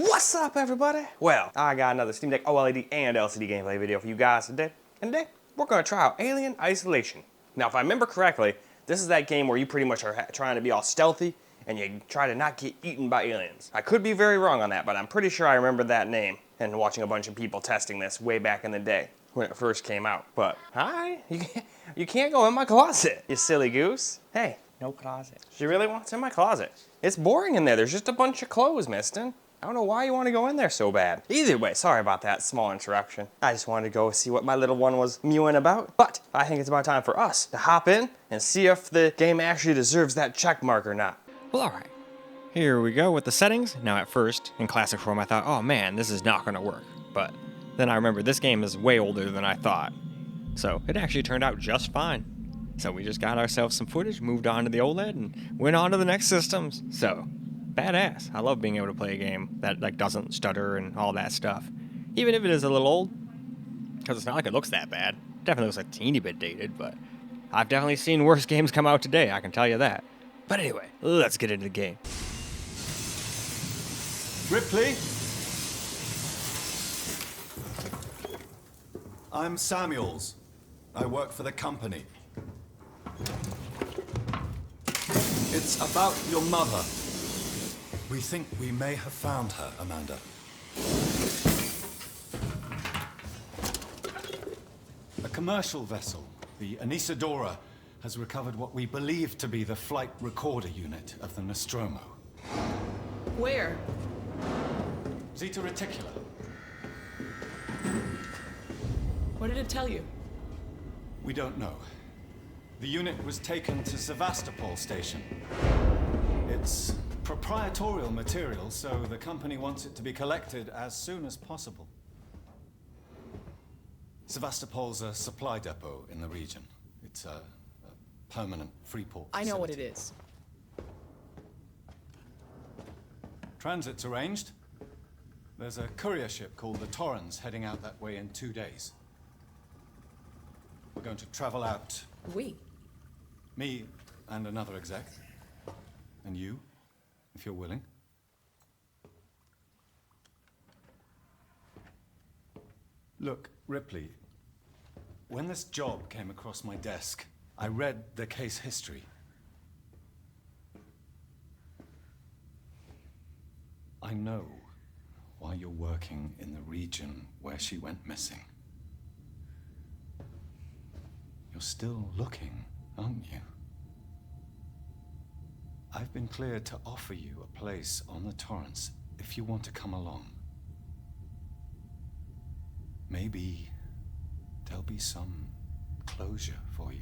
What's up, everybody? Well, I got another Steam Deck OLED and LCD gameplay video for you guys today. And today, we're gonna try out Alien Isolation. Now, if I remember correctly, this is that game where you pretty much are trying to be all stealthy and you try to not get eaten by aliens. I could be very wrong on that, but I'm pretty sure I remember that name and watching a bunch of people testing this way back in the day when it first came out. But, hi, you can't go in my closet, you silly goose. Hey, no closet. She really wants in my closet. It's boring in there. There's just a bunch of clothes, mistin'. I don't know why you want to go in there so bad. Either way, sorry about that small interruption. I just wanted to go see what my little one was mewing about. But I think it's about time for us to hop in and see if the game actually deserves that check mark or not. Well, alright. Here we go with the settings. Now at first, in classic form, I thought, oh man, this is not going to work. But then I remembered this game is way older than I thought. So it actually turned out just fine. So we just got ourselves some footage, moved on to the OLED, and went on to the next systems. So, badass. I love being able to play a game that doesn't stutter and all that stuff. Even if it is a little old, because it's not like it looks that bad. Definitely looks a teeny bit dated, but I've definitely seen worse games come out today, I can tell you that. But anyway, let's get into the game. Ripley? I'm Samuels. I work for the company. It's about your mother. We think we may have found her, Amanda. A commercial vessel, the Anisadora, has recovered what we believe to be the flight recorder unit of the Nostromo. Where? Zeta Reticula. What did it tell you? We don't know. The unit was taken to Sevastopol station. It's proprietorial material, so the company wants it to be collected as soon as possible. Sevastopol's a supply depot in the region. It's a permanent free port facility. I know what it is. Transit's arranged. There's a courier ship called the Torrens heading out that way in 2 days. We're going to travel out. We? Me and another exec. And you, if you're willing. Look, Ripley, when this job came across my desk, I read the case history. I know why you're working in the region where she went missing. You're still looking, aren't you? I've been cleared to offer you a place on the Torrens if you want to come along. Maybe there'll be some closure for you.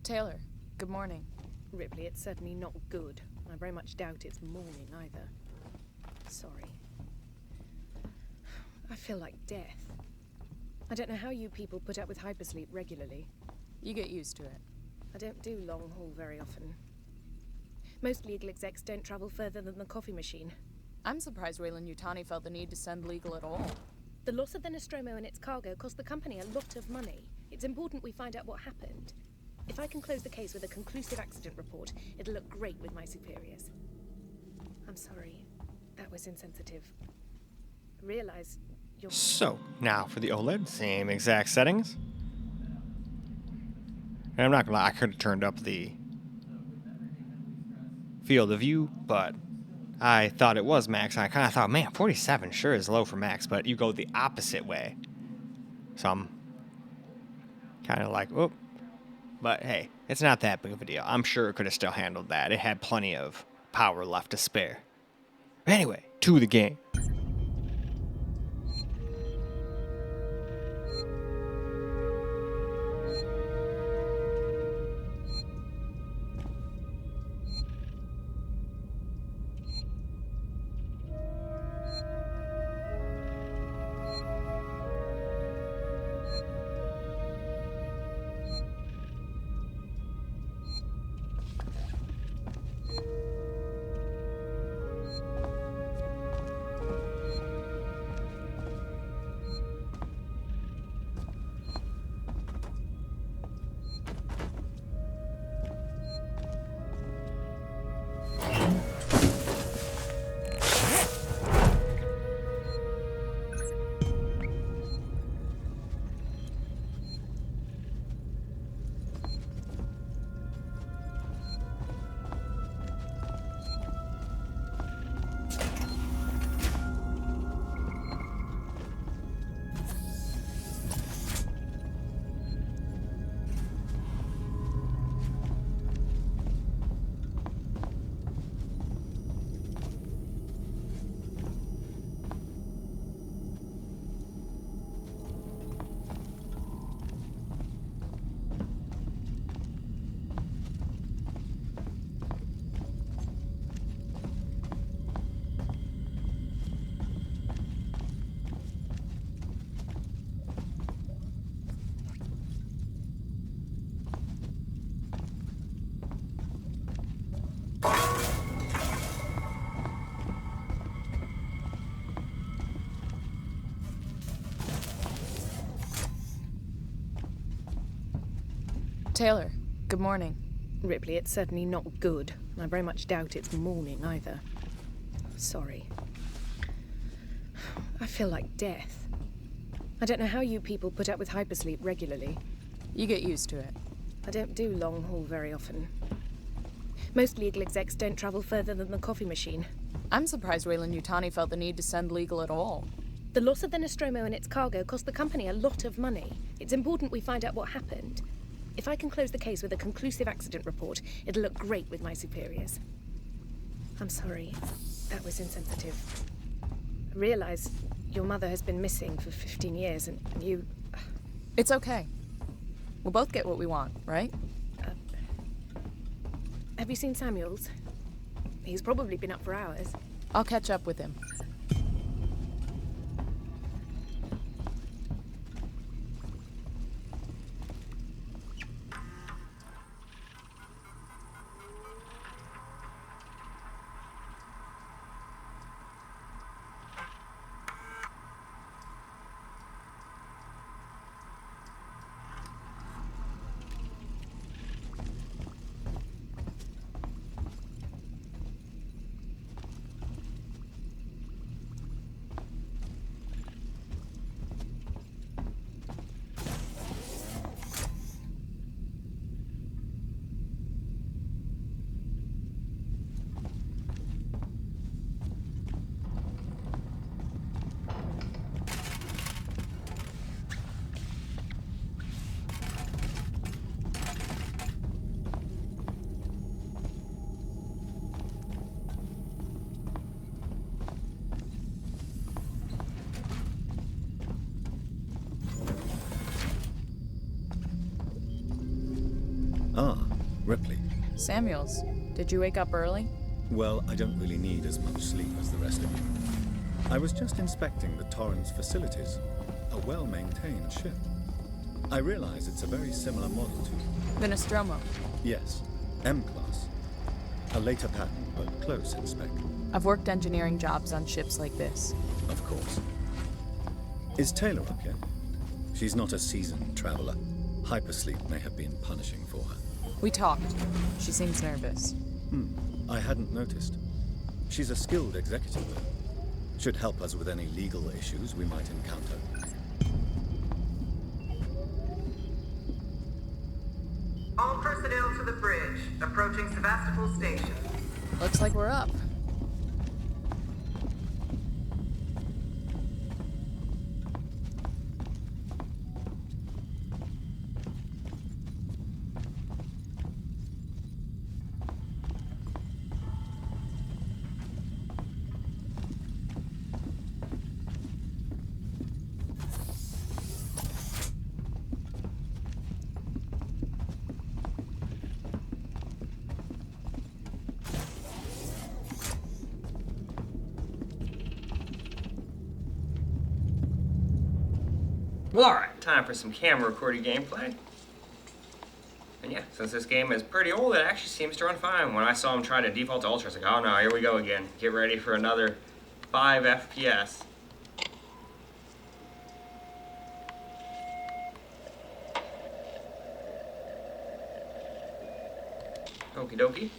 Taylor, good morning. Ripley, it's certainly not good. I very much doubt it's morning either. Sorry. I feel like death. I don't know how you people put up with hypersleep regularly. You get used to it. I don't do long haul very often. Most legal execs don't travel further than the coffee machine. I'm surprised Weyland-Yutani felt the need to send legal at all. The loss of the Nostromo and its cargo cost the company a lot of money. It's important we find out what happened. If I can close the case with a conclusive accident report, it'll look great with my superiors. I'm sorry. That was insensitive. I realize you're... So, now for the OLED, same exact settings. And I'm not gonna lie, I could have turned up the field of view, but I thought it was max. I kind of thought, man, 47 sure is low for max, but you go the opposite way. So I'm kind of like, oh. But hey, it's not that big of a deal. I'm sure it could have still handled that. It had plenty of power left to spare. Anyway, to the game. Taylor, good morning. Ripley, it's certainly not good. I very much doubt it's morning either. Sorry. I feel like death. I don't know how you people put up with hypersleep regularly. You get used to it. I don't do long haul very often. Most legal execs don't travel further than the coffee machine. I'm surprised Weyland-Yutani felt the need to send legal at all. The loss of the Nostromo and its cargo cost the company a lot of money. It's important we find out what happened. If I can close the case with a conclusive accident report, it'll look great with my superiors. I'm sorry. That was insensitive. I realize your mother has been missing for 15 years and you... It's okay. We'll both get what we want, right? Have you seen Samuels? He's probably been up for hours. I'll catch up with him. Ah, Ripley. Samuels, did you wake up early? Well, I don't really need as much sleep as the rest of you. I was just inspecting the Torrens facilities, a well-maintained ship. I realize it's a very similar model to... The Nostromo. Yes, M-class. A later pattern, but close in spec. I've worked engineering jobs on ships like this. Of course. Is Taylor up yet? She's not a seasoned traveler. Hypersleep may have been punishing for her. We talked. She seems nervous. I hadn't noticed. She's a skilled executive, though. Should help us with any legal issues we might encounter. All personnel to the bridge, approaching Sevastopol Station. Looks like we're up. Well, alright, time for some camera recorded gameplay. And yeah, since this game is pretty old, it actually seems to run fine. When I saw him try to default to Ultra, I was like, oh no, here we go again. Get ready for another 5 FPS. Okie dokie.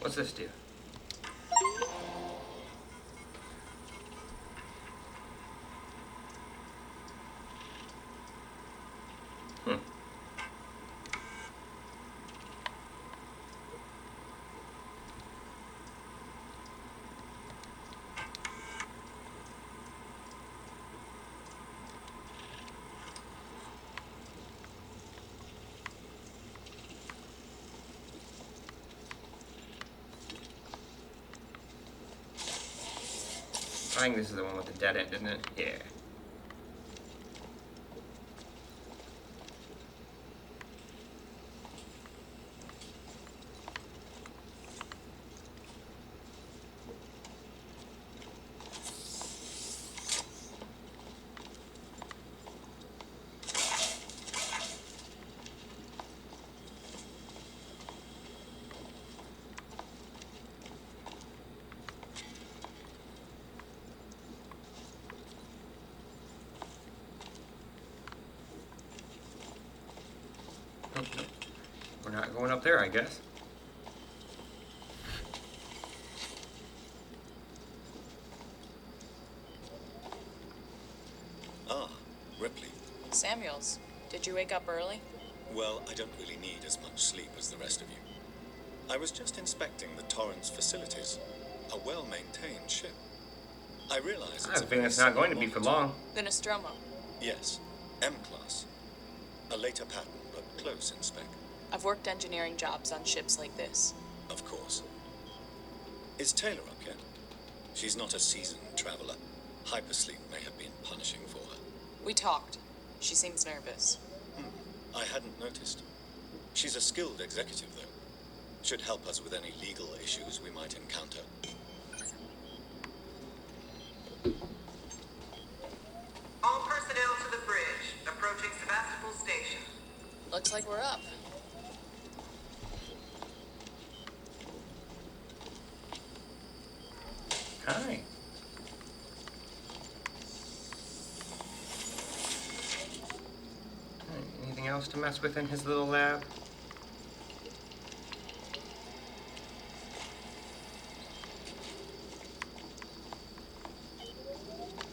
What's this do? I think this is the one with the dead end, isn't it? Yeah. We're not going up there, I guess. Ah, Ripley. Samuels, did you wake up early? Well, I don't really need as much sleep as the rest of you. I was just inspecting the Torrens facilities, a well-maintained ship. I realize I think it's not going to be for long. The Nostromo. Yes, M-class. A later pattern, but close in spec. I've worked engineering jobs on ships like this. Of course. Is Taylor up yet? She's not a seasoned traveler. Hypersleep may have been punishing for her. We talked. She seems nervous. I hadn't noticed. She's a skilled executive, though. Should help us with any legal issues we might encounter. All personnel to the bridge, approaching Sevastopol Station. Looks like we're up. Hi. Anything else to mess with in his little lab?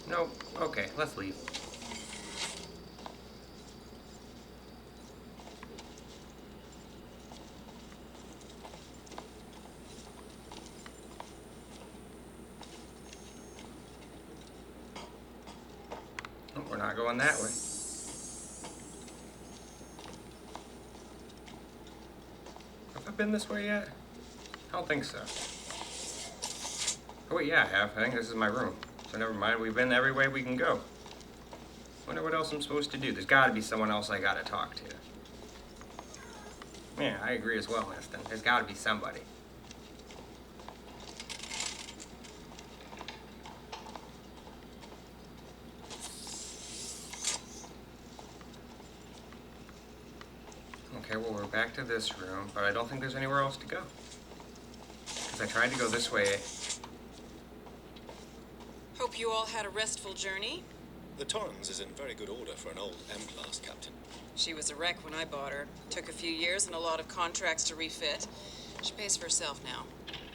Nope. Okay, let's leave. Oh, we're not going that way. Have I been this way yet? I don't think so. Oh wait, yeah, I have. I think this is my room. So never mind, we've been every way we can go. what else I'm supposed to do. There's got to be someone else I got to talk to. Yeah, I agree as well, Winston. There's got to be somebody. Okay, well, we're back to this room, but I don't think there's anywhere else to go. Because I tried to go this way. Hope you all had a restful journey. The Torrens is in very good order for an old M-class, Captain. She was a wreck when I bought her. Took a few years and a lot of contracts to refit. She pays for herself now.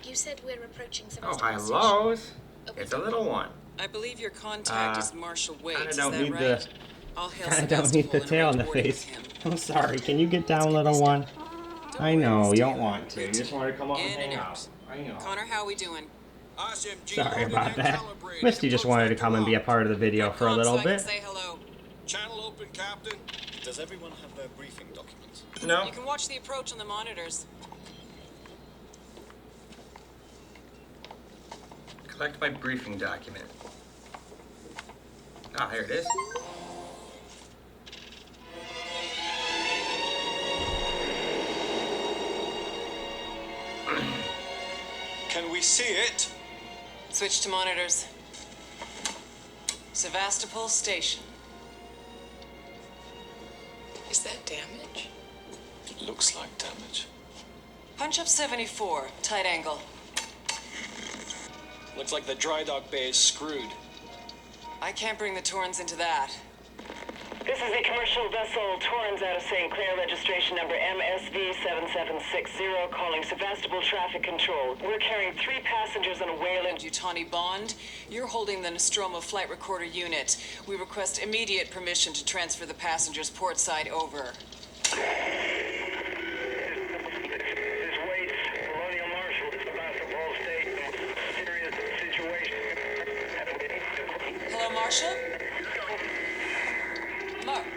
You said we're approaching Oh, Sevastopol hello. Station. It's a little one. I believe your contact is Marshall Waits, I is don't that need right? I'll hail I don't need the Sevastopol and tail in the arrange boarding face. with him. I'm sorry, can you get down, little one? I know, you don't want to. You just want to come up and In hang and out. out. I know. Connor, how we doing? Sorry about that. Misty just wanted to come and be a part of the video for a Calm little so I can bit. say hello. Channel open, Captain. Does everyone have their briefing documents? No. You can watch the approach on the monitors. Collect my briefing document. Ah, here it is. Can we see it? Switch to monitors. Sevastopol Station. Is that damage? It looks like damage. Punch up 74, tight angle. Looks like the dry dock bay is screwed. I can't bring the Torrens into that. This is a commercial vessel, Torrens out of St. Clair, registration number MSV7760, calling Sevastopol Traffic Control. We're carrying 3 passengers on a whale in... Yutani Bond, you're holding the Nostromo flight recorder unit. We request immediate permission to transfer the passengers portside over. Hello, Marshall?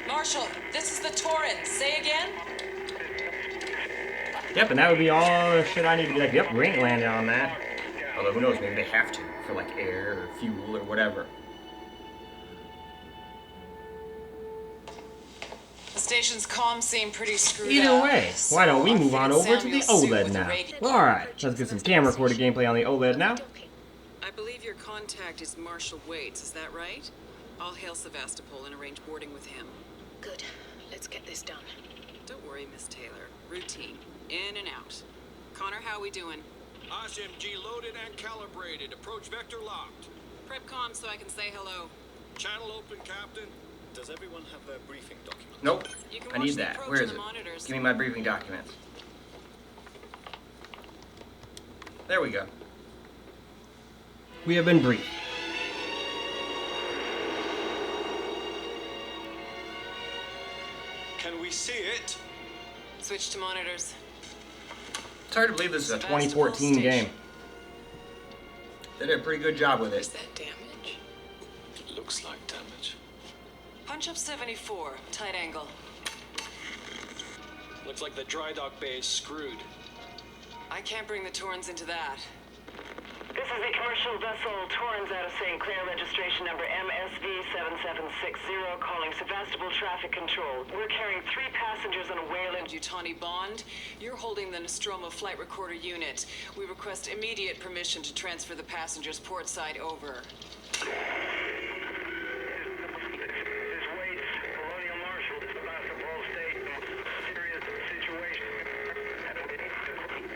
Marshall, this is the Torrens. Say again? Yep, and that would be all the shit I need to be like, yep, we ain't landing on that. Although who knows, maybe they have to for like air or fuel or whatever. The station's comms seem pretty screwed Either up. way, so why don't we I'll move fit on a over to the Samuel suit OLED with a now? radio. Alright, let's get some camera recorded gameplay on the OLED now. I believe your contact is Marshall Waits, is that right? I'll hail Sevastopol and arrange boarding with him. Good. Let's get this done. Don't worry, Miss Taylor. Routine. In and out. Connor, how we doing? SMG loaded and calibrated. Approach vector locked. Prep comm so I can say hello. Channel open, Captain. Does everyone have their briefing documents? Nope. You can I watch need the that. approach Where on is the it? monitors. Give me my briefing documents. There we go. We have been briefed. Can we see it? Switch to monitors. It's hard to believe this is a Sevastopol 2014 Station. game. They did a pretty good job with Is it. that damage? It looks like damage. Punch up 74, tight angle. Looks like the dry dock bay is screwed. I can't bring the Torrens into that. This is a commercial vessel, Torrens out of St. Clair, registration number MSV7760, calling Sevastopol Traffic Control. We're carrying 3 passengers on a whale in... Yutani Bond, you're holding the Nostromo flight recorder unit. We request immediate permission to transfer the passengers portside over.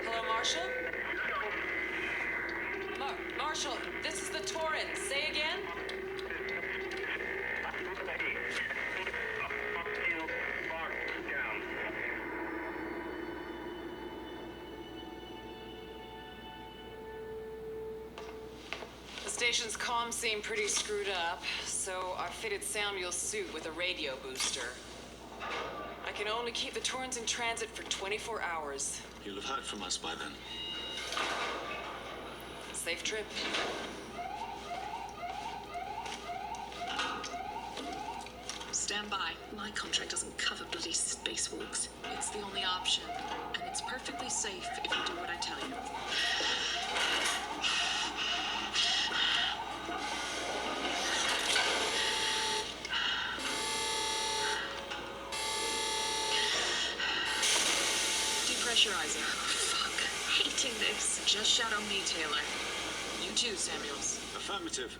Hello, Marshall? Marshall, this is the Torrens. Say again? The station's comms seem pretty screwed up, so I fitted Samuel's suit with a radio booster. I can only keep the Torrens in transit for 24 hours. You'll have heard from us by then. Safe trip. Stand by. My contract doesn't cover bloody spacewalks. It's the only option, and it's perfectly safe if you do what I tell you. Shut your eyes up. Fuck. Hating this. Just shadow me, Taylor. You too, Samuels. Affirmative.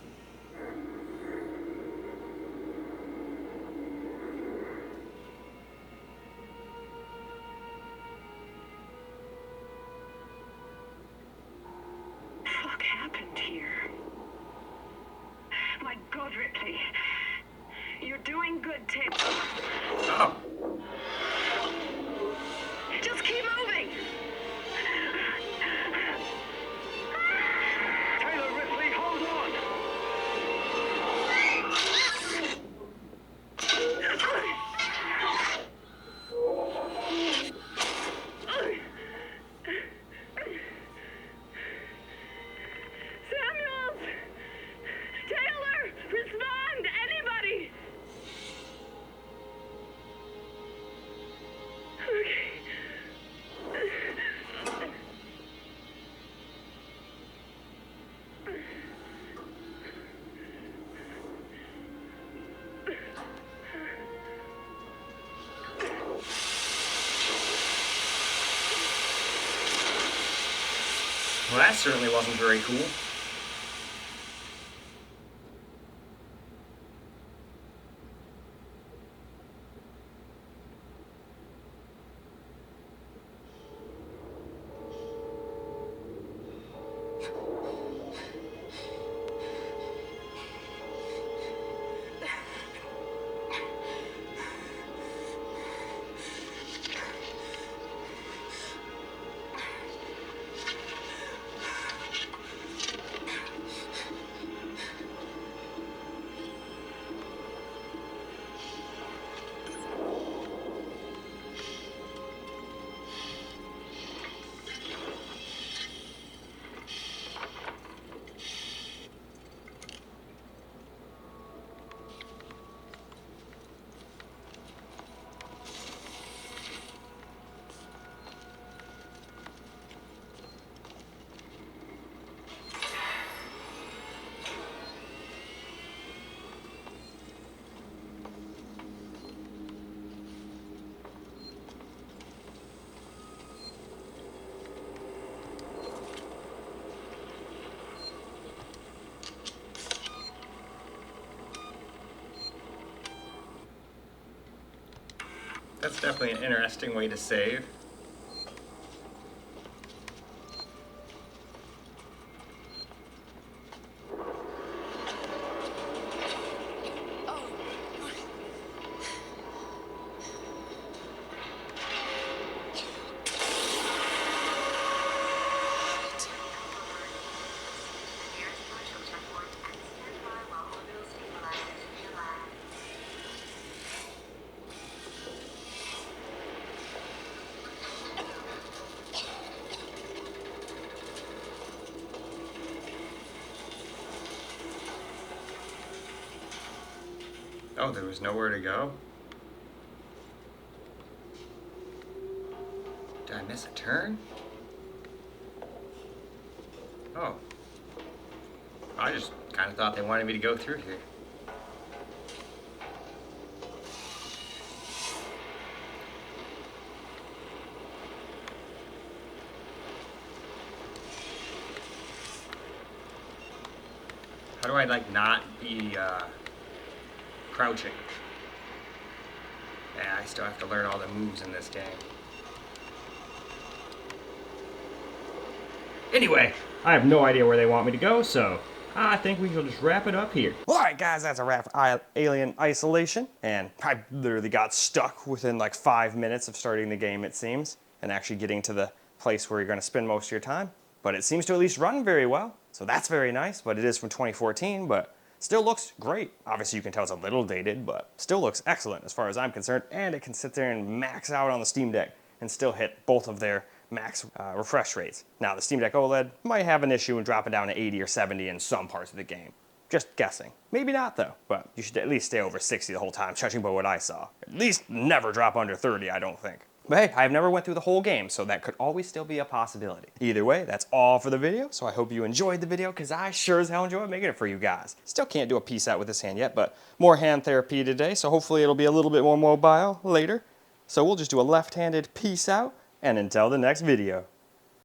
Fuck happened here? My God, Ripley. You're doing good, Tim. Oh. Just keep moving. Taylor, Ripley, hold on! Samuels! Taylor! Respond! Anybody! Okay. Well, that certainly wasn't very cool. That's definitely an interesting way to save. Oh, there was nowhere to go? Did I miss a turn? Oh. I just kind of thought they wanted me to go through here. How do I, like, not be, crouching? Yeah, I still have to learn all the moves in this game. Anyway, I have no idea where they want me to go, so I think we shall just wrap it up here. Alright guys, that's a wrap for Alien Isolation, and I literally got stuck within like 5 minutes of starting the game, it seems, and actually getting to the place where you're going to spend most of your time. But it seems to at least run very well, so that's very nice, but it is from 2014, but still looks great. Obviously you can tell it's a little dated, but still looks excellent as far as I'm concerned, and it can sit there and max out on the Steam Deck and still hit both of their max refresh rates. Now the Steam Deck OLED might have an issue and drop it down to 80 or 70 in some parts of the game. Just guessing. Maybe not though, but you should at least stay over 60 the whole time, judging by what I saw. At least never drop under 30, I don't think. But hey, I've never went through the whole game, so that could always still be a possibility. Either way, that's all for the video, so I hope you enjoyed the video, because I sure as hell enjoyed making it for you guys. Still can't do a peace out with this hand yet, but more hand therapy today, so hopefully it'll be a little bit more mobile later. So we'll just do a left-handed peace out. and until the next video.